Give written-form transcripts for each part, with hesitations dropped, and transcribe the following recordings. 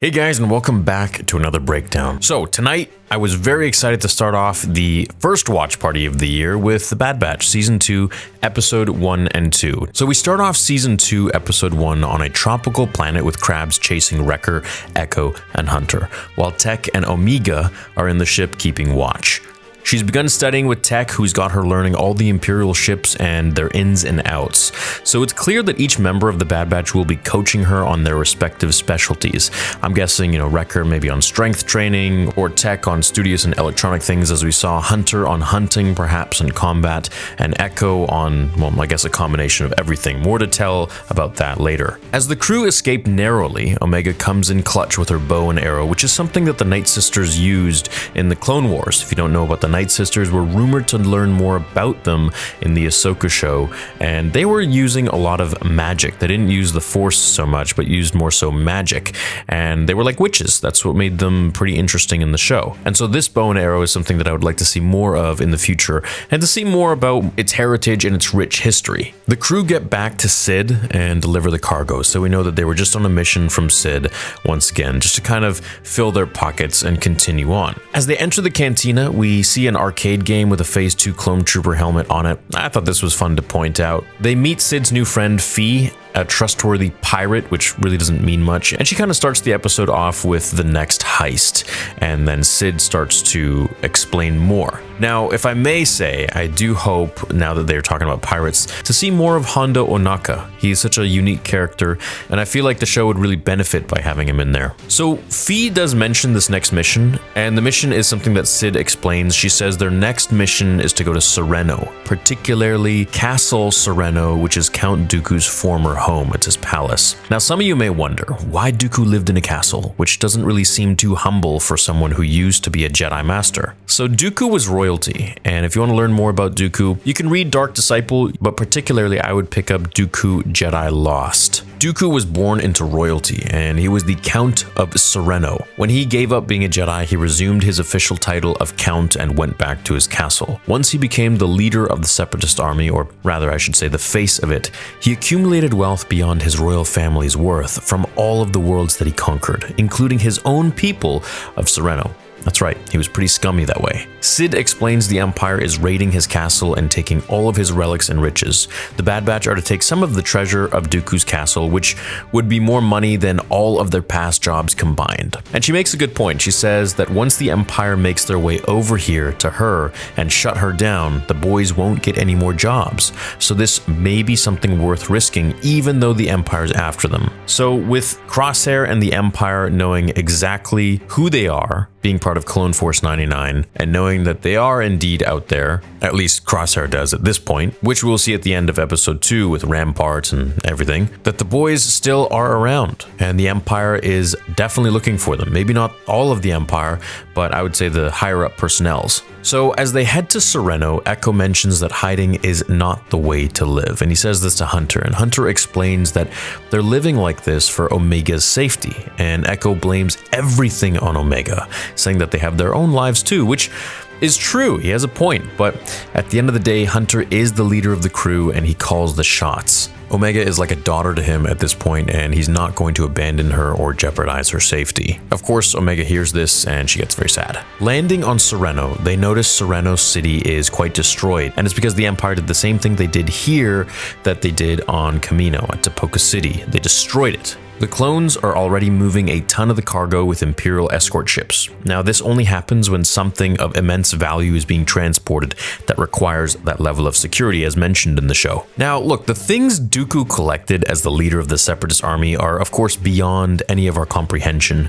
Hey guys, and welcome back to another breakdown. So tonight, I was very excited to start off the first watch party of the year with The Bad Batch, Season 2, Episode 1 and 2. So we start off Season 2, Episode 1 on a tropical planet with crabs chasing Wrecker, Echo, and Hunter, while Tech and Omega are in the ship keeping watch. She's begun studying with Tech, who's got her learning all the Imperial ships and their ins and outs. So it's clear that each member of the Bad Batch will be coaching her on their respective specialties. I'm guessing, Wrecker maybe on strength training, or Tech on studious and electronic things, as we saw Hunter on hunting, perhaps in combat, and Echo on, well, I guess a combination of everything. More to tell about that later. As the crew escape narrowly, Omega comes in clutch with her bow and arrow, which is something that the Night Sisters used in the Clone Wars. If you don't know about the Night Sisters, were rumored to learn more about them in the Ahsoka show, and they were using a lot of magic. They didn't use the Force so much, but used more so magic, and they were like witches. That's what made them pretty interesting in the show. And so this bow and arrow is something that I would like to see more of in the future, and to see more about its heritage and its rich history. The crew get back to Sid and deliver the cargo, so we know that they were just on a mission from Sid once again, just to kind of fill their pockets and continue on. As they enter the cantina, we see an arcade game with a Phase 2 clone trooper helmet on it. I thought this was fun to point out. They meet Sid's new friend, Fee, a trustworthy pirate, which really doesn't mean much, and she kind of starts the episode off with the next heist, and then Sid starts to explain more. Now, if I may say, I do hope, now that they're talking about pirates, to see more of Hondo Ohnaka. He is such a unique character, and I feel like the show would really benefit by having him in there. So, Fee does mention this next mission, and the mission is something that Sid explains. She says their next mission is to go to Sereno, particularly Castle Sereno, which is Count Dooku's former home. It's his palace. Now, some of you may wonder why Dooku lived in a castle, which doesn't really seem too humble for someone who used to be a Jedi Master. So Dooku was royalty, and if you want to learn more about Dooku, you can read Dark Disciple, but particularly I would pick up Dooku Jedi Lost. Dooku was born into royalty, and he was the Count of Sereno. When he gave up being a Jedi, he resumed his official title of Count and went back to his castle. Once he became the leader of the Separatist army, or rather I should say the face of it, he accumulated wealth beyond his royal family's worth from all of the worlds that he conquered, including his own people of Sereno. That's right, he was pretty scummy that way. Sid explains the Empire is raiding his castle and taking all of his relics and riches. The Bad Batch are to take some of the treasure of Dooku's castle, which would be more money than all of their past jobs combined. And she makes a good point. She says that once the Empire makes their way over here to her and shut her down, the boys won't get any more jobs. So this may be something worth risking, even though the Empire's after them. So with Crosshair and the Empire knowing exactly who they are, being part of Clone Force 99, and knowing that they are indeed out there, at least Crosshair does at this point, which we'll see at the end of Episode 2 with Rampart and everything, that the boys still are around, and the Empire is definitely looking for them. Maybe not all of the Empire, but I would say the higher-up personnels. So as they head to Sereno, Echo mentions that hiding is not the way to live, and he says this to Hunter, and Hunter explains that they're living like this for Omega's safety, and Echo blames everything on Omega, saying that they have their own lives too, which is true. He has a point, but at the end of the day, Hunter is the leader of the crew and he calls the shots. Omega is like a daughter to him at this point, and he's not going to abandon her or jeopardize her safety. Of course, Omega hears this and she gets very sad. Landing on Sereno, they notice Sereno City is quite destroyed, and it's because the Empire did the same thing they did here that they did on Camino at Tapoca City. They destroyed it. The clones are already moving a ton of the cargo with Imperial escort ships. Now, this only happens when something of immense value is being transported that requires that level of security, as mentioned in the show. Now, look, the things Dooku collected as the leader of the Separatist army are, of course, beyond any of our comprehension,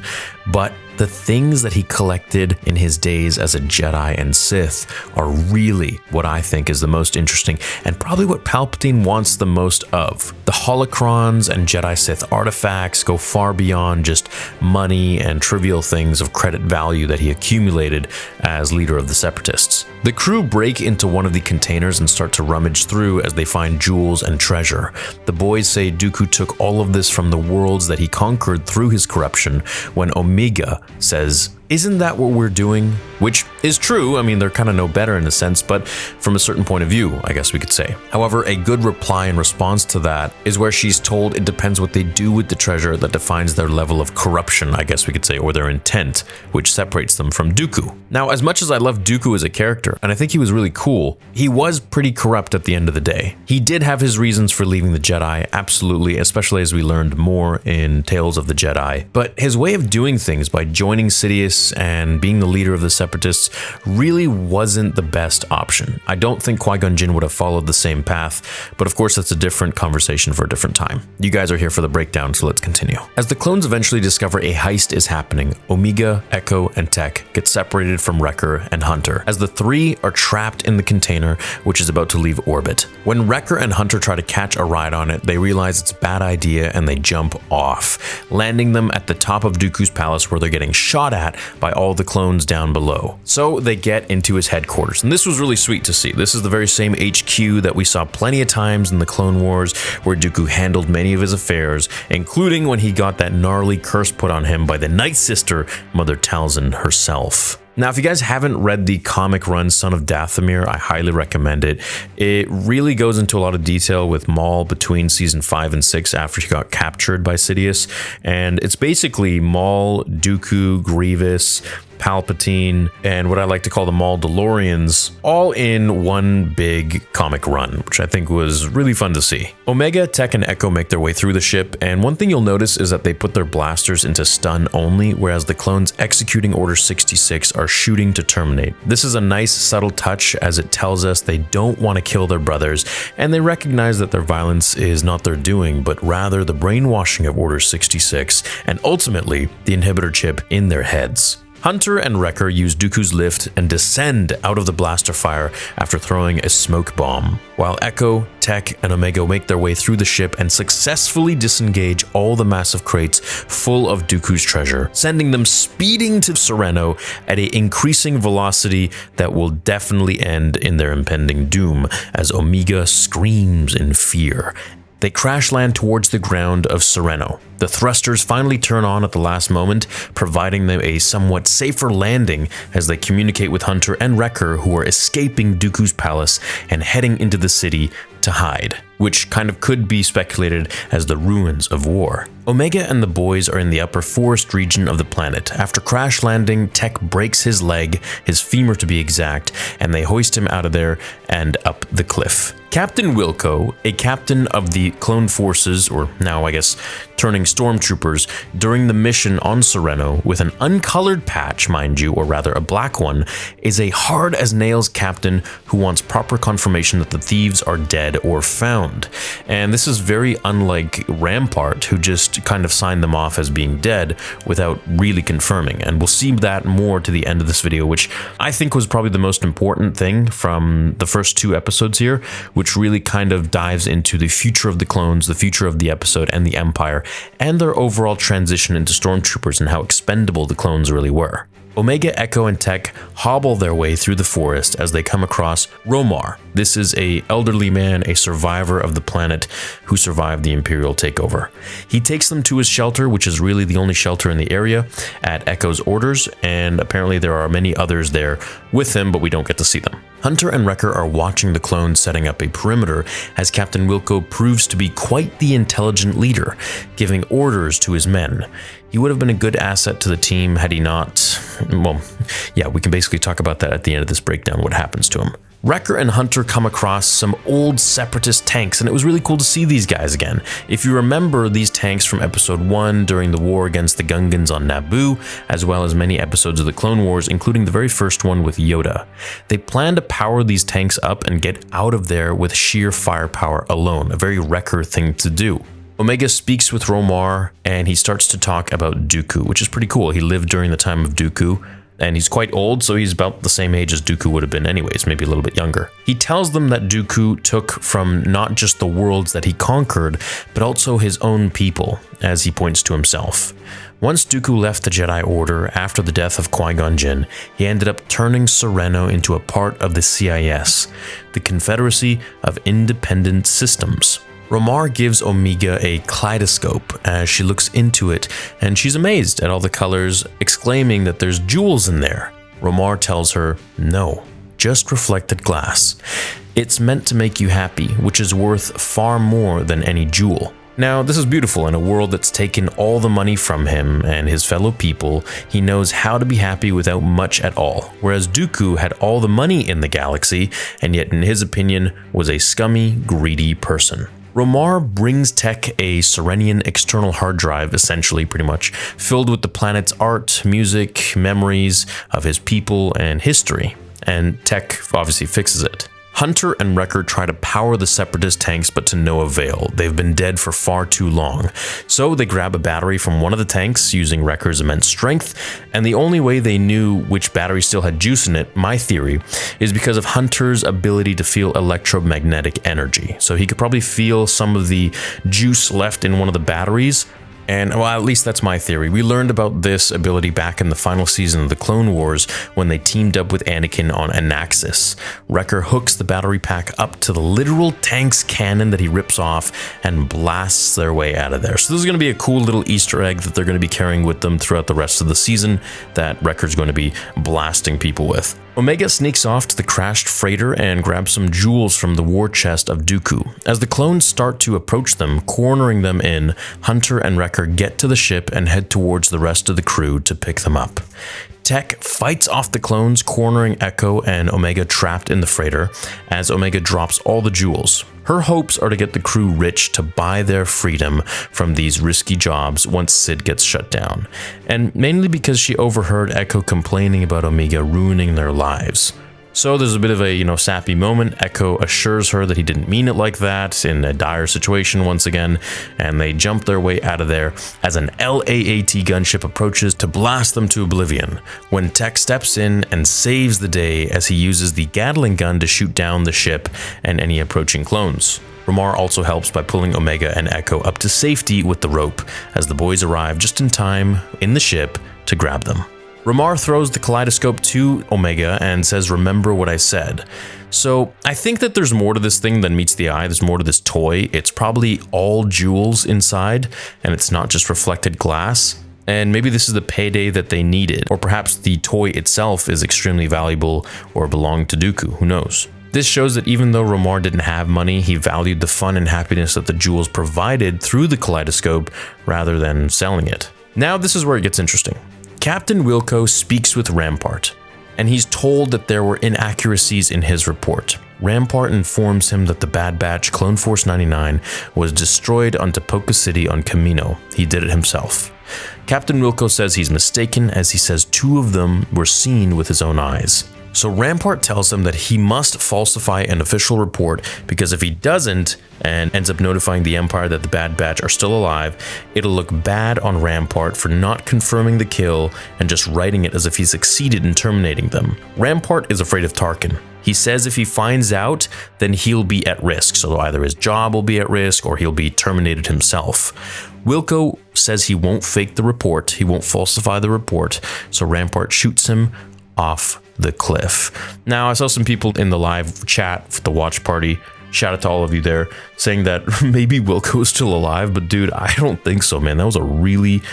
but the things that he collected in his days as a Jedi and Sith are really what I think is the most interesting, and probably what Palpatine wants the most of. The holocrons and Jedi Sith artifacts go far beyond just money and trivial things of credit value that he accumulated as leader of the Separatists. The crew break into one of the containers and start to rummage through as they find jewels and treasure. The boys say Dooku took all of this from the worlds that he conquered through his corruption, when Omega says isn't that what we're doing? Which is true. I mean, they're kind of no better in a sense, but from a certain point of view, I guess we could say. However, a good reply in response to that is where she's told it depends what they do with the treasure that defines their level of corruption, I guess we could say, or their intent, which separates them from Dooku. Now, as much as I love Dooku as a character, and I think he was really cool, he was pretty corrupt at the end of the day. He did have his reasons for leaving the Jedi, absolutely, especially as we learned more in Tales of the Jedi. But his way of doing things by joining Sidious and being the leader of the Separatists really wasn't the best option. I don't think Qui-Gon Jinn would have followed the same path, but of course that's a different conversation for a different time. You guys are here for the breakdown, so let's continue. As the clones eventually discover a heist is happening, Omega, Echo, and Tech get separated from Wrecker and Hunter, as the three are trapped in the container, which is about to leave orbit. When Wrecker and Hunter try to catch a ride on it, they realize it's a bad idea and they jump off, landing them at the top of Dooku's palace where they're getting shot at by all the clones down below. So they get into his headquarters, and this was really sweet to see. This is the very same HQ that we saw plenty of times in the Clone Wars, where Dooku handled many of his affairs, including when he got that gnarly curse put on him by the Night Sister, Mother Talzin herself. Now, if you guys haven't read the comic run Son of Dathomir, I highly recommend it. It really goes into a lot of detail with Maul between season 5 and 6 after he got captured by Sidious. And it's basically Maul, Dooku, Grievous, Palpatine, and what I like to call the Maul-Delorians, all in one big comic run, which I think was really fun to see. Omega, Tech, and Echo make their way through the ship, and one thing you'll notice is that they put their blasters into stun only, whereas the clones executing Order 66 are shooting to terminate. This is a nice subtle touch, as it tells us they don't want to kill their brothers, and they recognize that their violence is not their doing, but rather the brainwashing of Order 66, and ultimately the inhibitor chip in their heads. Hunter and Wrecker use Dooku's lift and descend out of the blaster fire after throwing a smoke bomb, while Echo, Tech, and Omega make their way through the ship and successfully disengage all the massive crates full of Dooku's treasure, sending them speeding to Sereno at an increasing velocity that will definitely end in their impending doom as Omega screams in fear. They crash land towards the ground of Sereno. The thrusters finally turn on at the last moment, providing them a somewhat safer landing as they communicate with Hunter and Wrecker, who are escaping Dooku's palace and heading into the city to hide, which kind of could be speculated as the ruins of war. Omega and the boys are in the upper forest region of the planet. After crash landing, Tech breaks his leg, his femur to be exact, and they hoist him out of there and up the cliff. Captain Wilco, a captain of the clone forces, or now I guess turning stormtroopers, during the mission on Sereno, with an uncolored patch, mind you, or rather a black one, is a hard-as-nails captain who wants proper confirmation that the thieves are dead or found. And this is very unlike Rampart, who just kind of signed them off as being dead without really confirming. And we'll see that more to the end of this video, which I think was probably the most important thing from the first 2 episodes here, which really kind of dives into the future of the clones, the future of the episode and the Empire, and their overall transition into stormtroopers and how expendable the clones really were. Omega, Echo, and Tech hobble their way through the forest as they come across Romar. This is an elderly man, a survivor of the planet who survived the Imperial takeover. He takes them to his shelter, which is really the only shelter in the area, at Echo's orders, and apparently there are many others there with him, but we don't get to see them. Hunter and Wrecker are watching the clones setting up a perimeter as Captain Wilco proves to be quite the intelligent leader, giving orders to his men. He would have been a good asset to the team had he not... Well, yeah, we can basically talk about that at the end of this breakdown, what happens to him. Wrecker and Hunter come across some old Separatist tanks, and it was really cool to see these guys again. If you remember these tanks from episode 1 during the war against the Gungans on Naboo, as well as many episodes of the Clone Wars, including the very first one with Yoda. They plan to power these tanks up and get out of there with sheer firepower alone, a very Wrecker thing to do. Omega speaks with Romar, and he starts to talk about Dooku, which is pretty cool. He lived during the time of Dooku, and he's quite old, so he's about the same age as Dooku would have been anyways, maybe a little bit younger. He tells them that Dooku took from not just the worlds that he conquered, but also his own people, as he points to himself. Once Dooku left the Jedi Order after the death of Qui-Gon Jinn, he ended up turning Sereno into a part of the CIS, the Confederacy of Independent Systems. Romar gives Omega a kaleidoscope as she looks into it, and she's amazed at all the colors, exclaiming that there's jewels in there. Romar tells her, no, just reflected glass. It's meant to make you happy, which is worth far more than any jewel. Now, this is beautiful. In a world that's taken all the money from him and his fellow people, he knows how to be happy without much at all, whereas Dooku had all the money in the galaxy, and yet in his opinion was a scummy, greedy person. Romar brings Tech a Serenian external hard drive, essentially, pretty much, filled with the planet's art, music, memories of his people, and history, and Tech obviously fixes it. Hunter and Wrecker try to power the Separatist tanks, but to no avail. They've been dead for far too long. So they grab a battery from one of the tanks using Wrecker's immense strength, and the only way they knew which battery still had juice in it, my theory, is because of Hunter's ability to feel electromagnetic energy. So he could probably feel some of the juice left in one of the batteries. And, well, at least that's my theory. We learned about this ability back in the final season of the Clone Wars when they teamed up with Anakin on Anaxis. Wrecker hooks the battery pack up to the literal tank's cannon that he rips off and blasts their way out of there. So this is going to be a cool little Easter egg that they're going to be carrying with them throughout the rest of the season that Wrecker's going to be blasting people with. Omega sneaks off to the crashed freighter and grabs some jewels from the war chest of Dooku. As the clones start to approach them, cornering them in, Hunter and Wrecker get to the ship and head towards the rest of the crew to pick them up. Tech fights off the clones, cornering Echo and Omega trapped in the freighter as Omega drops all the jewels. Her hopes are to get the crew rich to buy their freedom from these risky jobs once Sid gets shut down, and mainly because she overheard Echo complaining about Omega ruining their lives. So there's a bit of a, sappy moment. Echo assures her that he didn't mean it like that in a dire situation once again, and they jump their way out of there as an LAAT gunship approaches to blast them to oblivion, when Tech steps in and saves the day as he uses the Gatling gun to shoot down the ship and any approaching clones. Romar also helps by pulling Omega and Echo up to safety with the rope as the boys arrive just in time in the ship to grab them. Romar throws the kaleidoscope to Omega and says, "Remember what I said." So I think that there's more to this thing than meets the eye. There's more to this toy. It's probably all jewels inside, and it's not just reflected glass. And maybe this is the payday that they needed, or perhaps the toy itself is extremely valuable or belonged to Dooku, who knows. This shows that even though Romar didn't have money, he valued the fun and happiness that the jewels provided through the kaleidoscope rather than selling it. Now this is where it gets interesting. Captain Wilco speaks with Rampart, and he's told that there were inaccuracies in his report. Rampart informs him that the Bad Batch Clone Force 99 was destroyed on Tapoca City on Camino. He did it himself. Captain Wilco says he's mistaken, as he says 2 of them were seen with his own eyes. So Rampart tells him that he must falsify an official report, because if he doesn't and ends up notifying the Empire that the Bad Batch are still alive, it'll look bad on Rampart for not confirming the kill and just writing it as if he succeeded in terminating them. Rampart is afraid of Tarkin. He says if he finds out, then he'll be at risk, so either his job will be at risk or he'll be terminated himself. Wilco says he won't fake the report, he won't falsify the report, so Rampart shoots him off the cliff. Now, I saw some people in the live chat for the watch party, shout out to all of you there, saying that maybe Wilco is still alive, but dude, I don't think so, man. That was a really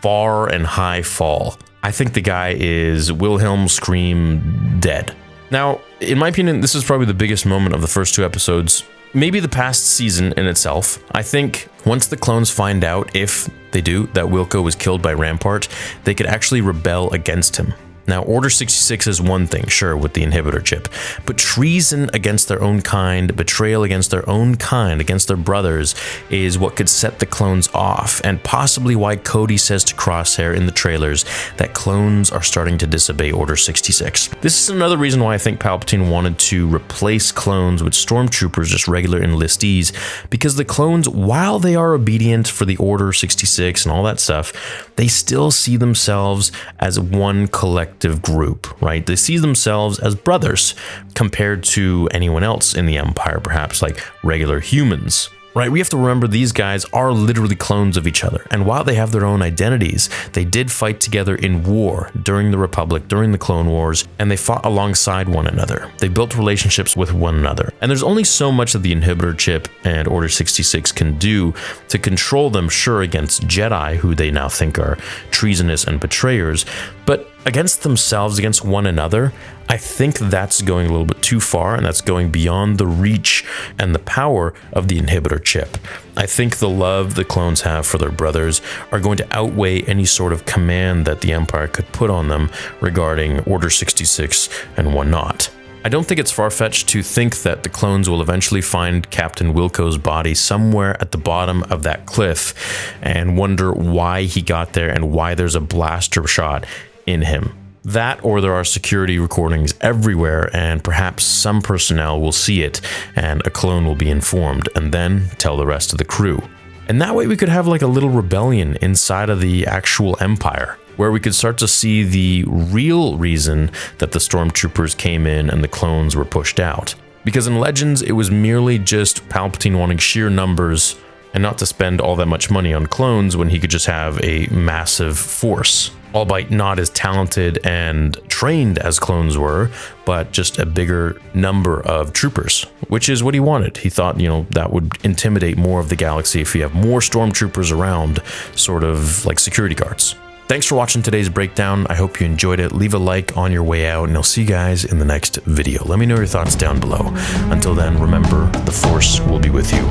far and high fall. I think the guy is Wilhelm Scream dead. Now, in my opinion, this is probably the biggest moment of the first 2 episodes, maybe the past season in itself. I think once the clones find out, if they do, that Wilco was killed by Rampart, they could actually rebel against him. Now, Order 66 is one thing, sure, with the inhibitor chip, but treason against their own kind, betrayal against their own kind, against their brothers, is what could set the clones off, and possibly why Cody says to Crosshair in the trailers that clones are starting to disobey Order 66. This is another reason why I think Palpatine wanted to replace clones with stormtroopers, just regular enlistees, because the clones, while they are obedient for the Order 66 and all that stuff, they still see themselves as one collective group, right? They see themselves as brothers compared to anyone else in the Empire, perhaps like regular humans. right? We have to remember these guys are literally clones of each other. And while they have their own identities, they did fight together in war during the Republic, during the Clone Wars, and they fought alongside one another. They built relationships with one another. And there's only so much that the inhibitor chip and Order 66 can do to control them, sure, against Jedi, who they now think are treasonous and betrayers, but against themselves, against one another, I think that's going a little bit too far, and that's going beyond the reach and the power of the inhibitor chip. I think the love the clones have for their brothers are going to outweigh any sort of command that the Empire could put on them regarding Order 66 and whatnot. I don't think it's far-fetched to think that the clones will eventually find Captain Wilco's body somewhere at the bottom of that cliff and wonder why he got there and why there's a blaster shot in him. That, or there are security recordings everywhere, and perhaps some personnel will see it and a clone will be informed and then tell the rest of the crew. And that way we could have like a little rebellion inside of the actual Empire, where we could start to see the real reason that the stormtroopers came in and the clones were pushed out. Because in Legends, it was merely just Palpatine wanting sheer numbers and not to spend all that much money on clones when he could just have a massive force. Albeit not as talented and trained as clones were, but just a bigger number of troopers, which is what he wanted. He thought, that would intimidate more of the galaxy if you have more stormtroopers around, sort of like security guards. Thanks for watching today's breakdown. I hope you enjoyed it. Leave a like on your way out, and I'll see you guys in the next video. Let me know your thoughts down below. Until then, remember, the Force will be with you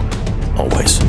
always.